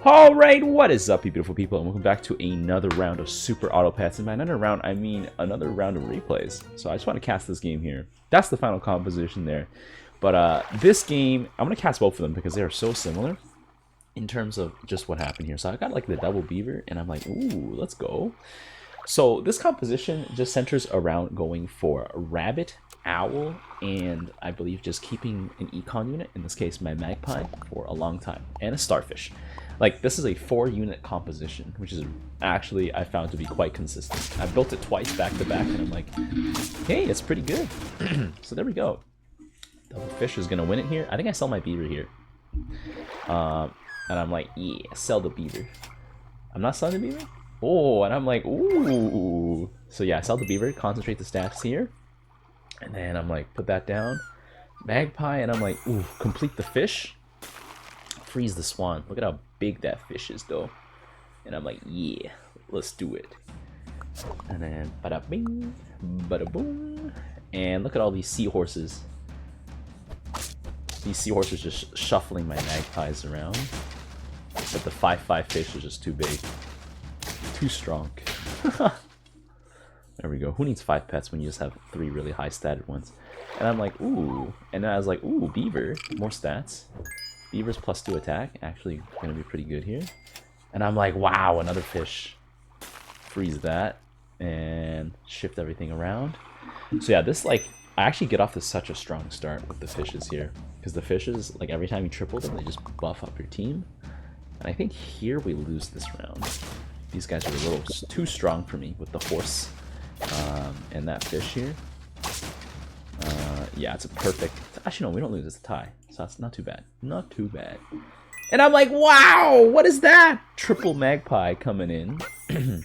Alright, what is up, you beautiful people, and welcome back to another round of Super Auto Pets. And by another round, I mean another round of replays. So I just want to cast this game here. That's the final composition there. But this game, I'm going to cast both of them because they are so similar in terms of just what happened here. So I got like the double beaver, and I'm like, ooh, let's go. So this composition just centers around going for a rabbit, owl, and I believe just keeping an econ unit, in this case my magpie, for a long time, and a starfish. Like, this is a 4-unit composition, which is actually, I found to be quite consistent. I built it twice back to back, and I'm like, hey, it's pretty good. So there we go. Double fish is gonna win it here. I think I sell my beaver here. And I'm like, yeah, sell the beaver. I'm not selling the beaver? Oh, and I'm like, ooh. So yeah, sell the beaver, concentrate the stats here. And then I'm like, put that down. Magpie, and I'm like, ooh, complete the fish. Freeze the swan. Look at how big that fish is, though. And I'm like, yeah, let's do it. And then, bada bing, bada boom. And look at all these seahorses. These seahorses just shuffling my magpies around. But the 5/5 fish is just too big. Too strong. There we go. Who needs 5 pets when you just have 3 really high statted ones? And I'm like, ooh. And then I was like, ooh, beaver. More stats. Beaver's +2 attack. Actually gonna be pretty good here. And I'm like, wow, another fish. Freeze that. And shift everything around. So yeah, this, like, I actually get off to such a strong start with the fishes here. Because the fishes, like, every time you triple them, they just buff up your team. And I think here we lose this round. These guys are a little too strong for me with the horse and that fish here. Yeah, it's a perfect... Actually, no, we don't lose. It's a tie. So that's not too bad. Not too bad. And I'm like, wow, what is that? Triple magpie coming in. And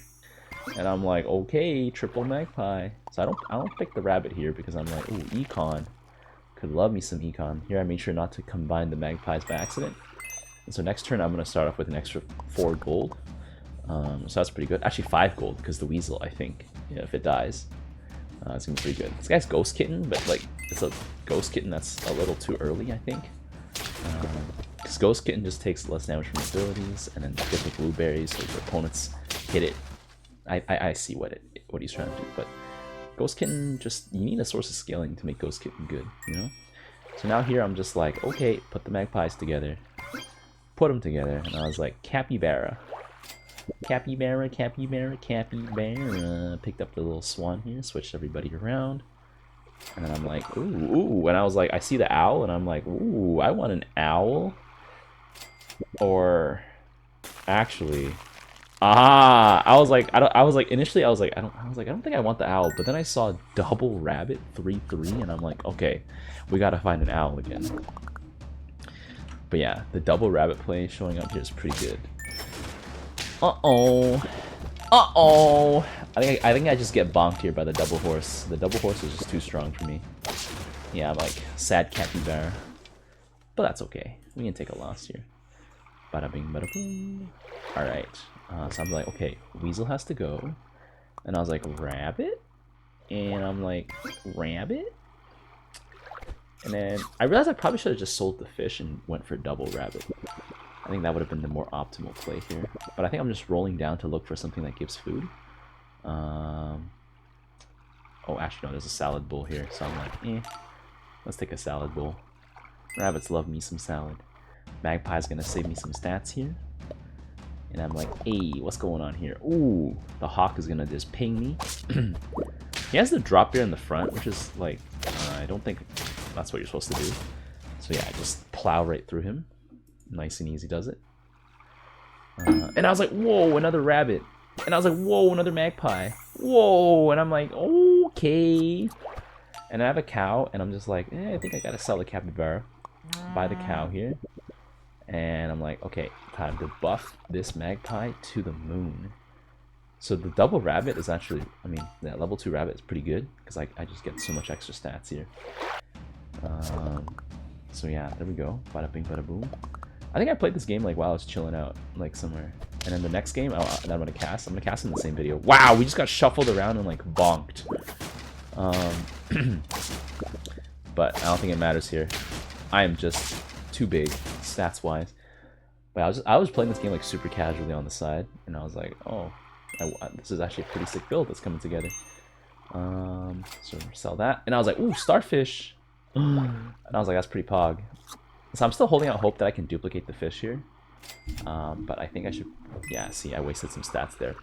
I'm like, okay, triple magpie. So I don't pick the rabbit here because I'm like, ooh, econ. Could love me some econ. Here I made sure not to combine the magpies by accident. And so next turn I'm going to start off with an extra 4 gold. So that's pretty good. Actually 5 gold because the weasel, I think, yeah, if it dies, it's going to be pretty good. This guy's Ghost Kitten, but like it's a Ghost Kitten that's a little too early, I think. Because Ghost Kitten just takes less damage from abilities and then get the blueberries so your opponents hit it. I see what he's trying to do, but Ghost Kitten, just, you need a source of scaling to make Ghost Kitten good, you know? So now here I'm just like, okay, put the magpies together. Put them together, and I was like, capybara. Capybara, capybara, capybara. Picked up the little swan here, switched everybody around. And then I'm like, ooh, ooh. And I was like, I see the owl, and I'm like, ooh, I want an owl. Or, actually, I was like, initially I was like, I don't think I want the owl. But then I saw double rabbit 3/3, and I'm like, okay, we gotta find an owl again. But yeah, the double rabbit play showing up here is pretty good. Uh-oh. Uh-oh. I think I just get bonked here by the double horse. The double horse is just too strong for me. Yeah, I'm like, sad capybara. But that's okay. We can take a loss here. Bada bing, bada boom. Alright. So I'm like, okay, weasel has to go. And I was like, rabbit? And I'm like, rabbit? And then I realized I probably should have just sold the fish and went for double rabbit. I think that would have been the more optimal play here. But I think I'm just rolling down to look for something that gives food. Oh, actually no, there's a salad bowl here. So I'm like, eh, let's take a salad bowl. Rabbits love me some salad. Magpie's gonna save me some stats here. And I'm like, hey, what's going on here? Ooh, the hawk is gonna just ping me. He has the drop bear in the front, which is like, I don't think that's what you're supposed to do. So yeah, I just plow right through him. Nice and easy does it. And I was like, whoa, another rabbit. And I was like, whoa, another magpie. Whoa, and I'm like, okay. And I have a cow, and I'm just like, I think I gotta sell the capybara. Buy the cow here. And I'm like, okay, time to buff this magpie to the moon. So the double rabbit is actually, I mean, that level 2 rabbit is pretty good, because I just get so much extra stats here. So yeah, there we go. Bada bing, bada boom. I think I played this game like while I was chilling out, like somewhere. And then the next game that I'm gonna cast in the same video. Wow, we just got shuffled around and like bonked. But I don't think it matters here. I am just too big, stats wise. But I was playing this game like super casually on the side, and I was like, oh, this is actually a pretty sick build that's coming together. So sell that, and I was like, ooh, starfish, and I was like, that's pretty pog. So I'm still holding out hope that I can duplicate the fish here, but I think I should. Yeah, see, I wasted some stats there,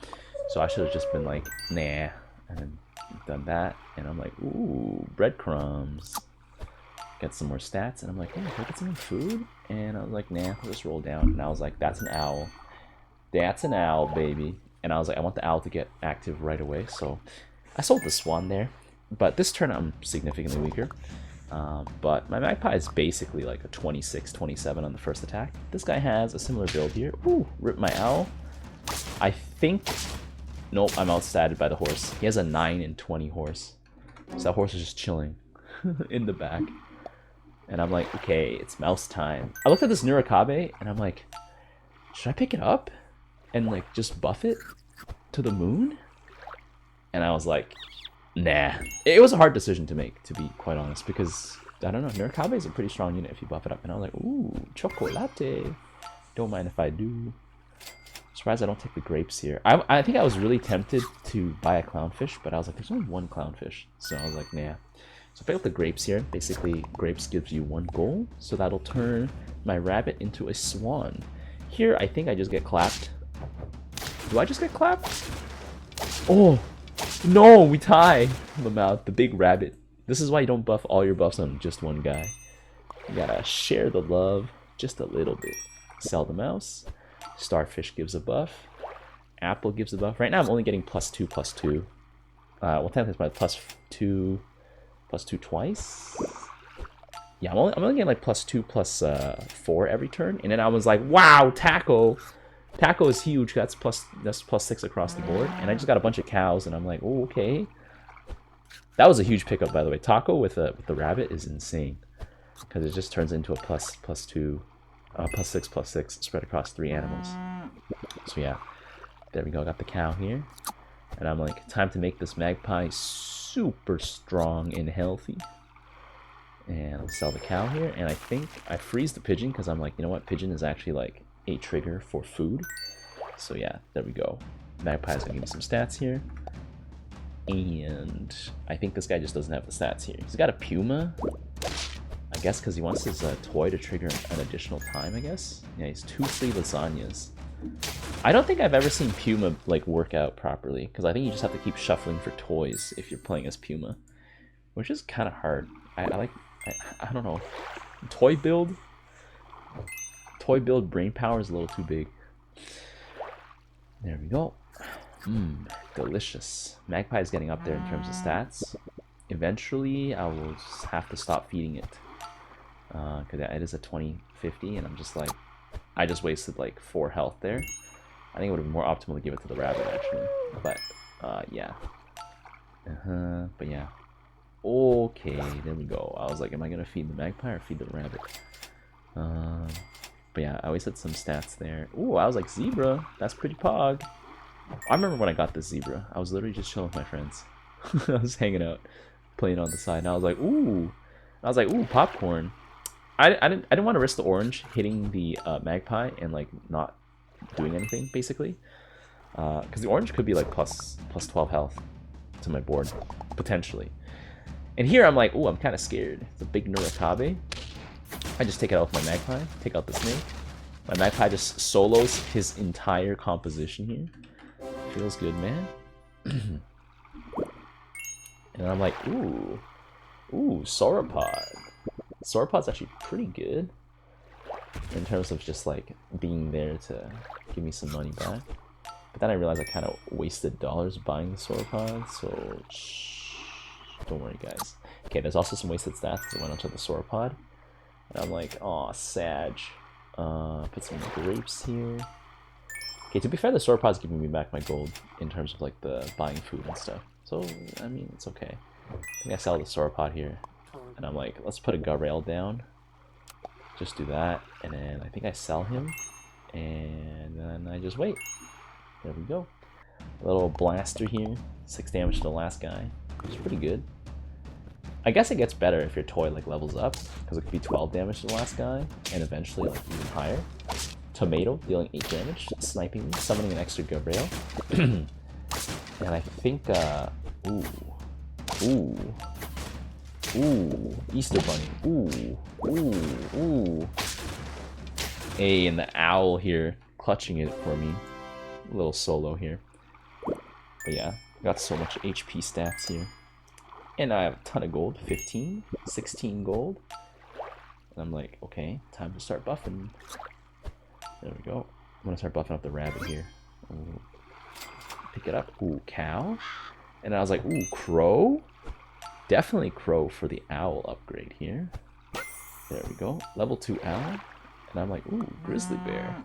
so I should have just been like, nah, and then done that, and I'm like, ooh, breadcrumbs. Get some more stats, and I'm like, oh, can I get some food? And I was like, nah, I'll just roll down. And I was like, that's an owl. That's an owl, baby. And I was like, I want the owl to get active right away, so I sold the swan there. But this turn I'm significantly weaker. But my magpie is basically like a 26, 27 on the first attack. This guy has a similar build here. Ooh, rip my owl. I think... Nope, I'm outstatted by the horse. He has a 9 and 20 horse. So that horse is just chilling in the back. And I'm like, okay, it's mouse time. I looked at this Nurikabe, and I'm like, should I pick it up and like just buff it to the moon? And I was like, nah. It was a hard decision to make, to be quite honest, because I don't know, Nurikabe is a pretty strong unit if you buff it up. And I was like, ooh, chocolate. Don't mind if I do. Surprised I don't take the grapes here. I think I was really tempted to buy a clownfish, but I was like, there's only one clownfish, so I was like, nah. So if I got the grapes here, basically grapes gives you 1 gold, so that'll turn my rabbit into a swan. Here, I think I just get clapped. Do I just get clapped? Oh, no, we tie the mouth, the big rabbit. This is why you don't buff all your buffs on just one guy. You gotta share the love just a little bit. Sell the mouse. Starfish gives a buff. Apple gives a buff. Right now I'm only getting +2, +2. Well, technically it's my +2 twice. Yeah, I'm only getting like +2, +4 every turn. And then I was like, wow, Taco. Taco is huge. That's +6 across the board. And I just got a bunch of cows, and I'm like, oh, okay. That was a huge pickup, by the way. Taco with the rabbit is insane, because it just turns into a +6, +6 spread across 3 animals. So yeah, there we go. I got the cow here, and I'm like, time to make this magpie super strong and healthy. And I'll sell the cow here, and I think I freeze the pigeon because I'm like, you know what, pigeon is actually like a trigger for food. So yeah, there we go. Magpie's gonna give me some stats here, and I think this guy just doesn't have the stats here. He's got a puma, I guess, because he wants his toy to trigger an additional time, I guess. Yeah, he's 2 free lasagnas. I don't think I've ever seen Puma like work out properly, because I think you just have to keep shuffling for toys if you're playing as Puma, which is kind of hard. I don't know. Toy build brain power is a little too big. There we go. Delicious. Magpie is getting up there in terms of stats. Eventually, I will just have to stop feeding it, because it is a 20/50, and I'm just like, I just wasted like 4 health there. I think it would have been more optimal to give it to the rabbit, actually. But, yeah. But yeah. Okay, there we go. I was like, am I going to feed the magpie or feed the rabbit? But yeah, I wasted some stats there. Ooh, I was like, zebra. That's pretty pog. I remember when I got this zebra. I was literally just chilling with my friends. I was hanging out, playing on the side, and I was like, ooh. Ooh, popcorn. I didn't want to risk the orange hitting the magpie and like not doing anything, basically, because the orange could be like plus 12 health to my board potentially. And here I'm like, oh, I'm kind of scared. It's a big Nurikabe. I just take it out with my magpie, take out the snake. My magpie just solos his entire composition here. Feels good, man. And I'm like, ooh, sauropod. Sauropod's actually pretty good in terms of just like being there to give me some money back. But then I realized I kind of wasted dollars buying the sauropod, so don't worry, guys. Okay, there's also some wasted stats that went onto the sauropod, and I'm like, aw, Sag. Put some grapes here. Okay, to be fair, the sauropod's giving me back my gold in terms of like the buying food and stuff. So I mean, it's okay. I think I sell the sauropod here. And I'm like, let's put a Garrail down. Just do that. And then I think I sell him. And then I just wait. There we go. A little blaster here. 6 damage to the last guy. Which is pretty good. I guess it gets better if your toy like levels up. Because it could be 12 damage to the last guy. And eventually like even higher. Tomato, dealing 8 damage, sniping me, summoning an extra Gabriel. And I think, ooh, Easter Bunny, ooh. Hey, and the owl here, clutching it for me. A little solo here. But yeah, got so much HP stats here. And I have a ton of gold, 15, 16 gold. And I'm like, okay, time to start buffing. There we go. I'm gonna start buffing up the rabbit here. Ooh. Pick it up. Ooh, cow. And I was like, ooh, crow? Definitely crow for the owl upgrade here. There we go. Level 2 owl. And I'm like, ooh, grizzly bear.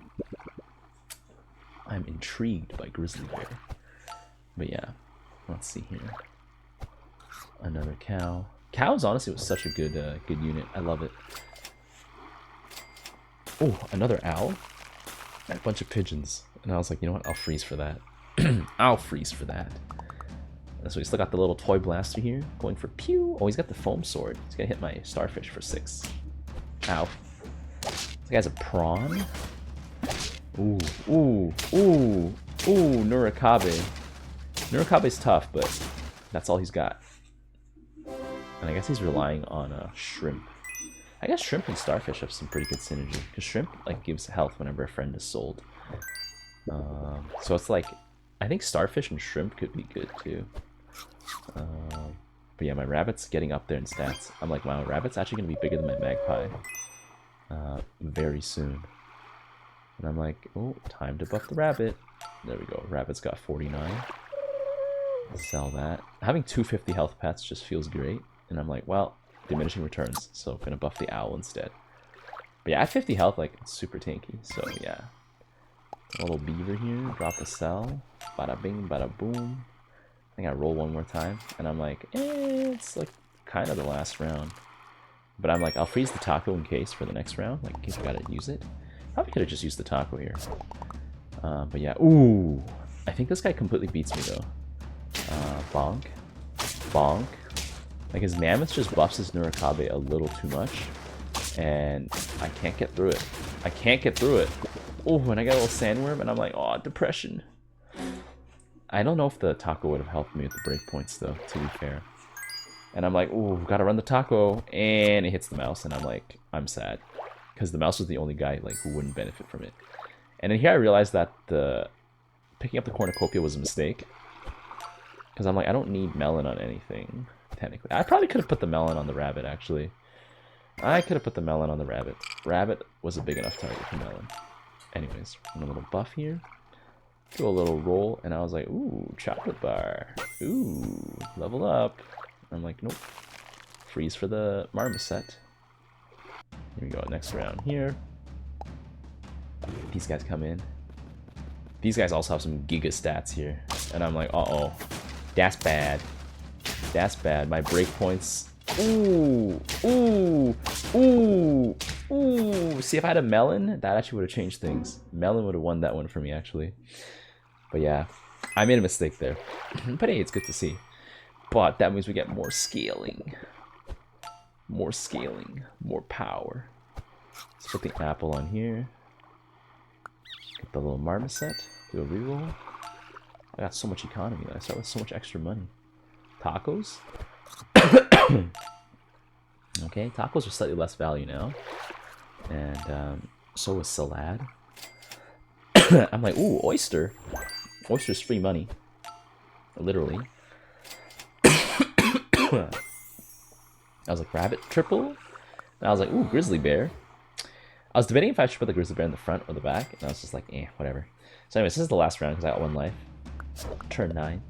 I'm intrigued by grizzly bear. But yeah, let's see here. Another cow. Cows honestly was such a good good unit. I love it. Oh, another owl. And a bunch of pigeons. And I was like, you know what? I'll freeze for that. I'll freeze for that. And so we still got the little toy blaster here. Going for pew. Oh, he's got the foam sword. He's gonna hit my starfish for 6. Ow. This guy's a prawn. Ooh. Nurikabe. Nurikabe's tough, but that's all he's got. And I guess he's relying on shrimp. I guess shrimp and starfish have some pretty good synergy, because shrimp like gives health whenever a friend is sold. So it's like, I think starfish and shrimp could be good too. But yeah, my rabbit's getting up there in stats. I'm like, wow, rabbit's actually gonna be bigger than my magpie very soon. And I'm like, oh, time to buff the rabbit. There we go. Rabbit's got 49. Sell that. Having 250 health pets just feels great. And I'm like, well, diminishing returns, so I'm gonna buff the owl instead. But yeah, at 50 health, like, it's super tanky, so yeah. A little beaver here, drop a cell, bada bing, bada boom. I think I roll one more time, and I'm like, it's like kind of the last round. But I'm like, I'll freeze the taco in case for the next round, like in case I gotta use it. Probably could have just used the taco here. But yeah, ooh. I think this guy completely beats me though. Bonk. Bonk. Like, his mammoth just buffs his Nurikabe a little too much. And I can't get through it. I can't get through it. Oh, and I got a little sandworm, and I'm like, oh, depression. I don't know if the taco would have helped me with the breakpoints, though, to be fair. And I'm like, ooh, gotta run the taco. And it hits the mouse, and I'm like, I'm sad. Because the mouse was the only guy like who wouldn't benefit from it. And then here I realized that picking up the cornucopia was a mistake. Because I'm like, I don't need melon on anything. Technically, I probably could have put the melon on the rabbit, actually. I could have put the melon on the rabbit. Rabbit was a big enough target for melon. Anyways, a little buff here. Do a little roll, and I was like, ooh, chocolate bar. Ooh, level up. I'm like, nope. Freeze for the marmoset. Here we go, next round here. These guys come in. These guys also have some giga stats here. And I'm like, uh-oh. That's bad. That's bad. My breakpoints. Ooh. See, if I had a melon, that actually would have changed things. Melon would have won that one for me, actually. But yeah, I made a mistake there. But hey, it's good to see. But that means we get more scaling. More scaling. More power. Let's put the apple on here. Get the little marmoset. Do a reroll. I got so much economy. I start with so much extra money. Tacos? Okay, tacos are slightly less value now. And so is salad. I'm like, ooh, oyster. Oyster's free money. Literally. I was like, rabbit triple? And I was like, ooh, grizzly bear. I was debating if I should put the grizzly bear in the front or the back. And I was just like, whatever. So anyways, this is the last round because I got 1 life. Turn 9.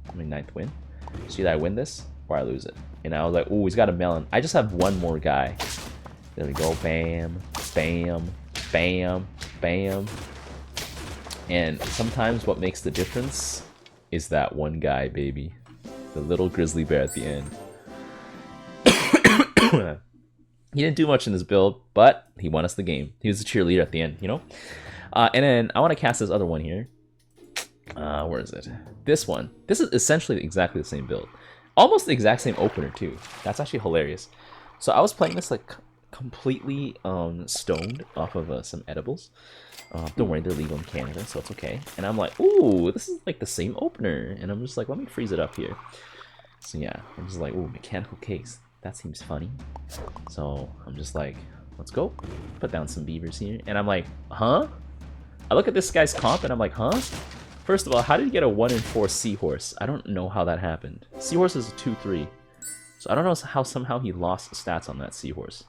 I mean, 9th win. So either I win this or I lose it. And I was like, ooh, he's got a melon. I just have one more guy. There we go. Bam. Bam. Bam. Bam. And sometimes what makes the difference is that one guy, baby. The little grizzly bear at the end. He didn't do much in this build, but he won us the game. He was the cheerleader at the end, you know? And then I want to cast this other one here. Where is it? This one. This is essentially exactly the same build. Almost the exact same opener, too. That's actually hilarious. So I was playing this like completely stoned off of some edibles. Don't worry, they're legal in Canada, so it's okay. And I'm like, ooh, this is like the same opener. And I'm just like, let me freeze it up here. So yeah, I'm just like, ooh, mechanical case. That seems funny. So I'm just like, let's go. Put down some beavers here. And I'm like, huh? I look at this guy's comp and I'm like, huh? First of all, how did he get a 1 in 4 seahorse? I don't know how that happened. Seahorse is a 2-3. So I don't know how somehow he lost stats on that seahorse.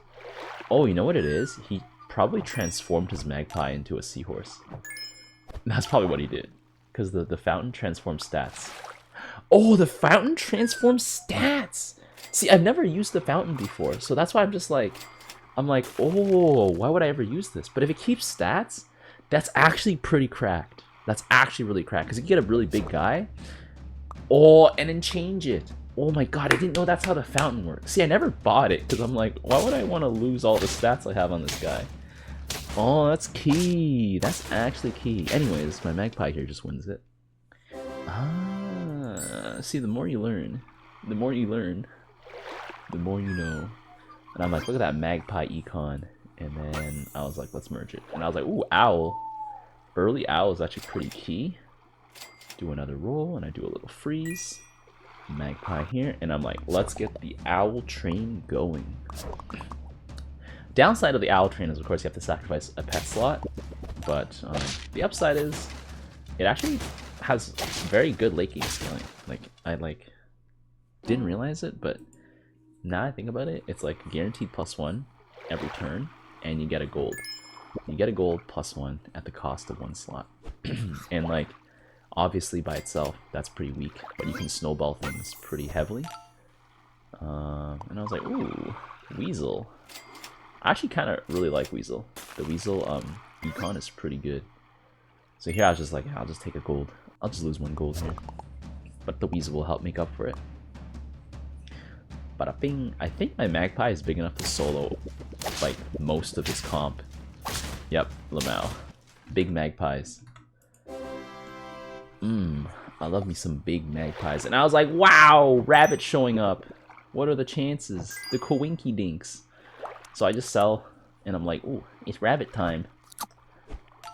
Oh, you know what it is? He probably transformed his magpie into a seahorse. That's probably what he did. Because the fountain transforms stats. Oh, the fountain transforms stats! See, I've never used the fountain before, so that's why I'm just like... I'm like, oh, why would I ever use this? But if it keeps stats, that's actually pretty cracked. That's actually really cracked, because you can get a really big guy. Oh, and then change it. Oh my god, I didn't know that's how the fountain works. See, I never bought it, because I'm like, why would I want to lose all the stats I have on this guy? Oh, that's key. That's actually key. Anyways, my magpie here just wins it. Ah, see, the more you learn, the more you learn, the more you know. And I'm like, look at that magpie econ. And then I was like, let's merge it. And I was like, ooh, owl. Early owl is actually pretty key. Do another roll, and I do a little freeze. Magpie here, and I'm like, let's get the owl train going. Downside of the owl train is, of course, you have to sacrifice a pet slot. But the upside is, it actually has very good late game scaling. Like, I didn't realize it, but now I think about it, it's like guaranteed +1 every turn, and you get a gold. You get a gold +1 at the cost of 1 slot. And like, obviously by itself, that's pretty weak, but you can snowball things pretty heavily. And I was like, ooh, Weasel. I actually kind of really like Weasel. The Weasel econ is pretty good. So here I was just like, I'll just take a gold. I'll just lose 1 gold here. But the Weasel will help make up for it. Bada bing. I think my magpie is big enough to solo like most of his comp. Yep, Lamau. Big magpies. I love me some big magpies. And I was like, wow, rabbit showing up. What are the chances? The coinky dinks. So I just sell, and I'm like, ooh, it's rabbit time.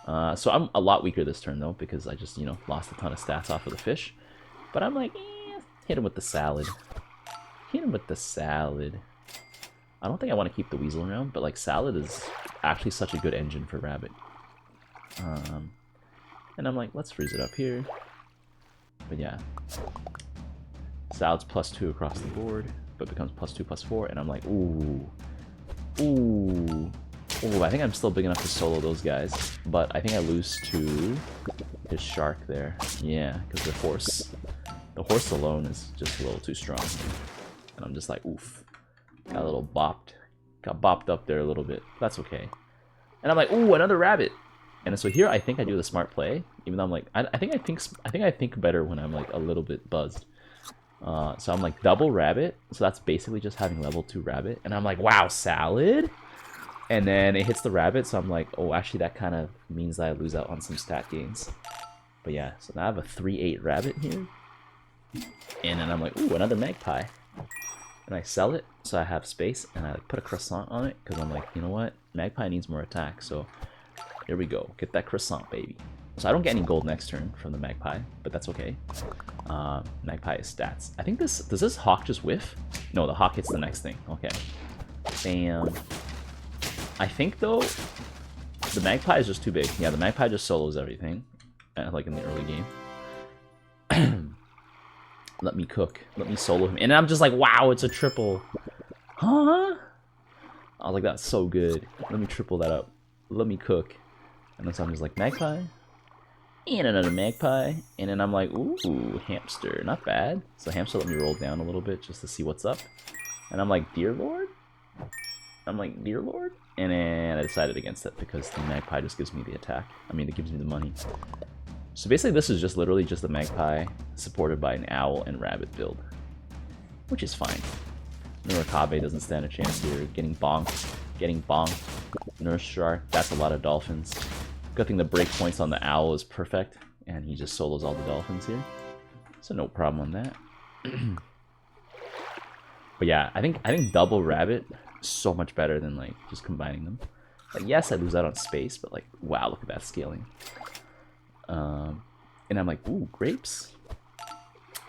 So I'm a lot weaker this turn, though, because I just, you know, lost a ton of stats off of the fish. But I'm like, hit him with the salad. Hit him with the salad. I don't think I want to keep the weasel around, but, like, salad is actually such a good engine for rabbit. And I'm like, let's freeze it up here. But yeah. Salad's +2 across the board, but becomes +2, +4, and I'm like, ooh. Ooh. Ooh, I think I'm still big enough to solo those guys, but I think I lose to his shark there. Yeah, because the horse alone is just a little too strong. And I'm just like, oof. Got a little bopped. Got bopped up there a little bit. That's okay. And I'm like, ooh, another rabbit. And so here I think I do the smart play, even though I'm like, I think I think better when I'm like a little bit buzzed. So I'm like double rabbit, so that's basically just having level 2 rabbit, and I'm like, wow, salad? And then it hits the rabbit, so I'm like, oh, actually that kind of means that I lose out on some stat gains. But yeah, so now I have a 3/8 rabbit here, and then I'm like, ooh, another magpie. And I sell it, so I have space, and I put a croissant on it, because I'm like, you know what, magpie needs more attack, so here we go, get that croissant, baby. So I don't get any gold next turn from the magpie, but that's okay. Magpie is stats. I think does this hawk just whiff? No, the hawk hits the next thing. Okay. Bam. I think though, the magpie is just too big. Yeah, the magpie just solos everything, like in the early game. Let me cook. Let me solo him. And I'm just like, wow, it's a triple. Huh? I was like, that's so good. Let me triple that up. Let me cook. And then so I'm just like, magpie. And another magpie. And then I'm like, ooh, hamster. Not bad. So hamster let me roll down a little bit just to see what's up. And I'm like, dear lord? I'm like, dear lord? And then I decided against it because the magpie just gives me the attack. I mean, it gives me the money. So basically this is just literally just the magpie supported by an owl and rabbit build. Which is fine. Nurikabe doesn't stand a chance here. Getting bonked. Getting bonked. Nurse Shark. That's a lot of dolphins. Good thing the breakpoints on the owl is perfect. And he just solos all the dolphins here. So no problem on that. But yeah, I think double rabbit so much better than like just combining them. Like, yes, I lose out on space, but like, wow, look at that scaling. And I'm like, ooh, grapes.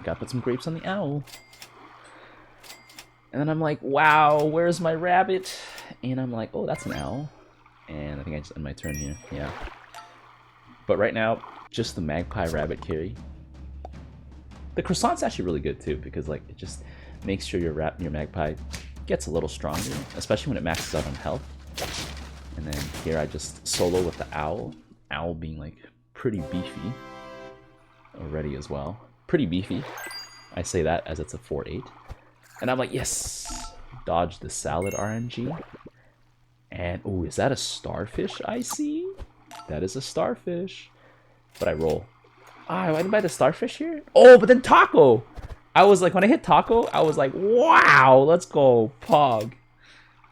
Gotta put some grapes on the owl. And then I'm like, wow, where's my rabbit? And I'm like, oh, that's an owl. And I think I just end my turn here. Yeah. But right now, just the magpie rabbit carry. The croissant's actually really good too, because like it just makes sure your magpie gets a little stronger, especially when it maxes out on health. And then here I just solo with the owl. Owl being like pretty beefy already as well. Pretty beefy. I say that as it's a 4-8. And I'm like, yes! Dodge the salad RNG. And, oh, is that a starfish I see? That is a starfish. But I roll. Ah, I didn't buy the starfish here? Oh, but then taco! I was like, when I hit taco, I was like, wow, let's go, pog.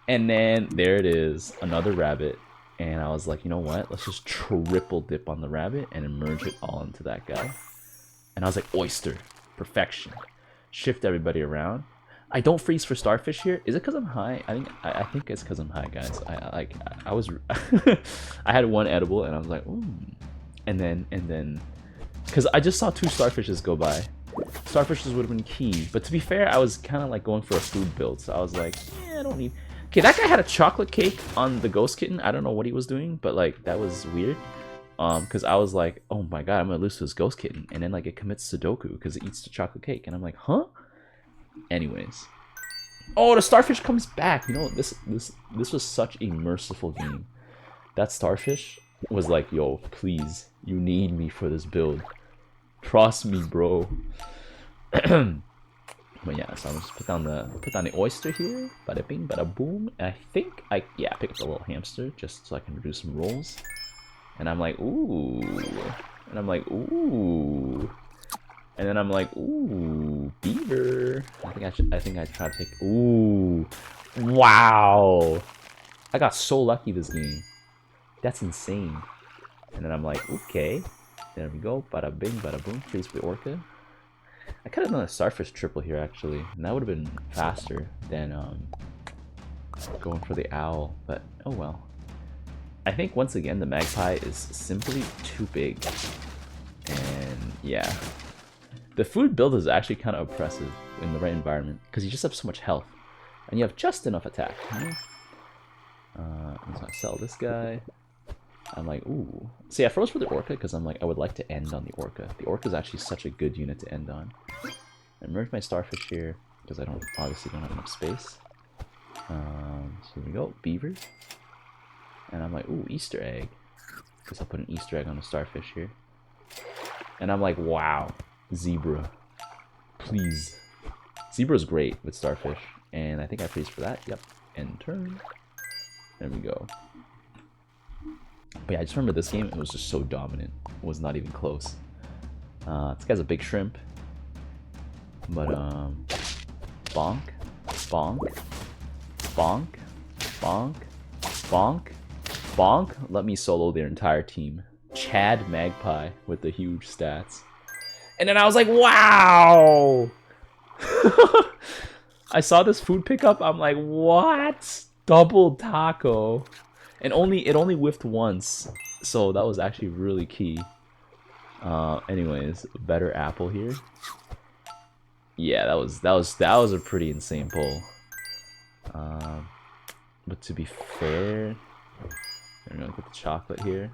And then there it is, another rabbit. And I was like, you know what? Let's just triple dip on the rabbit and merge it all into that guy. And I was like, oyster, perfection. Shift everybody around. I don't freeze for starfish here. Is it because I'm high? I think it's because I'm high, guys. I was I had one edible and I was like, ooh. And then because I just saw 2 starfishes go by. Starfishes would have been key. But to be fair, I was kind of like going for a food build. So I was like, yeah, I don't need... Okay, that guy had a chocolate cake on the ghost kitten. I don't know what he was doing, but like that was weird. Because I was like, oh my god, I'm gonna lose to this ghost kitten. And then like it commits Sudoku because it eats the chocolate cake. And I'm like, huh? Anyways. Oh, the starfish comes back. You know, this was such a merciful game. That starfish was like, yo, please, you need me for this build. Trust me, bro. But yeah, so I'm just put down the oyster here. Bada bing, bada boom. And I think I pick up the little hamster just so I can do some rolls. And I'm like, ooh. And I'm like, ooh. And then I'm like, ooh, beaver. I think I try to take. Ooh, wow! I got so lucky this game. That's insane. And then I'm like, okay, there we go. Bada bing, bada boom. Freeze for the orca. I could have done a starfish triple here actually, and that would have been faster than going for the owl. But oh well. I think once again the magpie is simply too big, and yeah. The food build is actually kind of oppressive in the right environment because you just have so much health and you have just enough attack. You know? I'm just gonna sell this guy. I'm like, ooh. See, I froze for the orca because I'm like, I would like to end on the orca. The orca is actually such a good unit to end on. I merge my starfish here because I obviously don't have enough space. So here we go, beaver. And I'm like, ooh, Easter egg. Guess I'll put an Easter egg on the starfish here. And I'm like, wow. Zebra, please. Zebra's great with starfish, and I think I freeze for that. Yep, end turn. There we go. But yeah, I just remember this game. It was just so dominant. It was not even close. This guy's a big shrimp, but bonk, bonk, bonk, bonk, bonk, bonk. Let me solo their entire team. Chad Magpie with the huge stats. And then I was like, wow! I saw this food pickup. I'm like, what? Double taco. And it only whiffed once. So that was actually really key. Anyways, better apple here. Yeah, that was a pretty insane pull. But to be fair, I'm gonna put the chocolate here.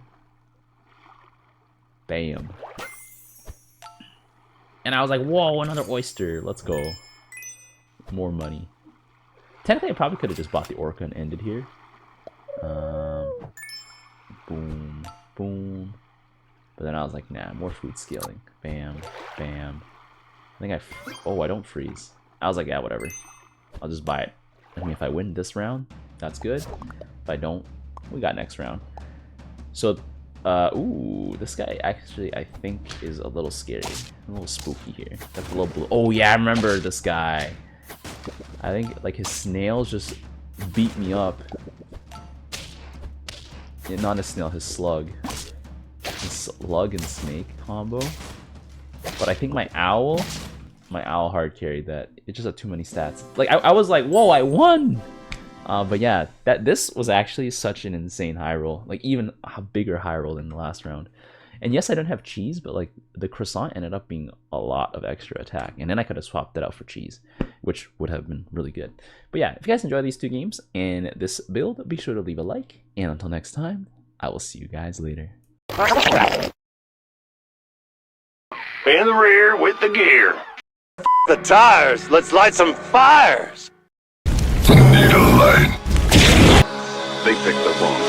Bam. And I was like, whoa, another oyster. Let's go. More money. Technically, I probably could have just bought the orca and ended here. Boom, boom. But then I was like, nah, more food scaling. Bam, bam. I think I don't freeze. I was like, yeah, whatever. I'll just buy it. I mean, if I win this round, that's good. If I don't, we got next round. So, ooh, this guy actually, I think, is a little scary. A little spooky here. That's a little blue. Oh, yeah, I remember this guy. I think, like, his snails just beat me up. Yeah, not a snail, his slug. His slug and snake combo. But I think my owl hard carried that. It just had too many stats. Like, I was like, whoa, I won! But yeah, this was actually such an insane high roll, like even a bigger high roll than the last round. And yes, I don't have cheese, but like the croissant ended up being a lot of extra attack, and then I could have swapped that out for cheese, which would have been really good. But yeah, if you guys enjoy these two games and this build, be sure to leave a like, and until next time, I will see you guys later. In the rear with the gear. The tires, let's light some fires. Need a light. They picked the wrong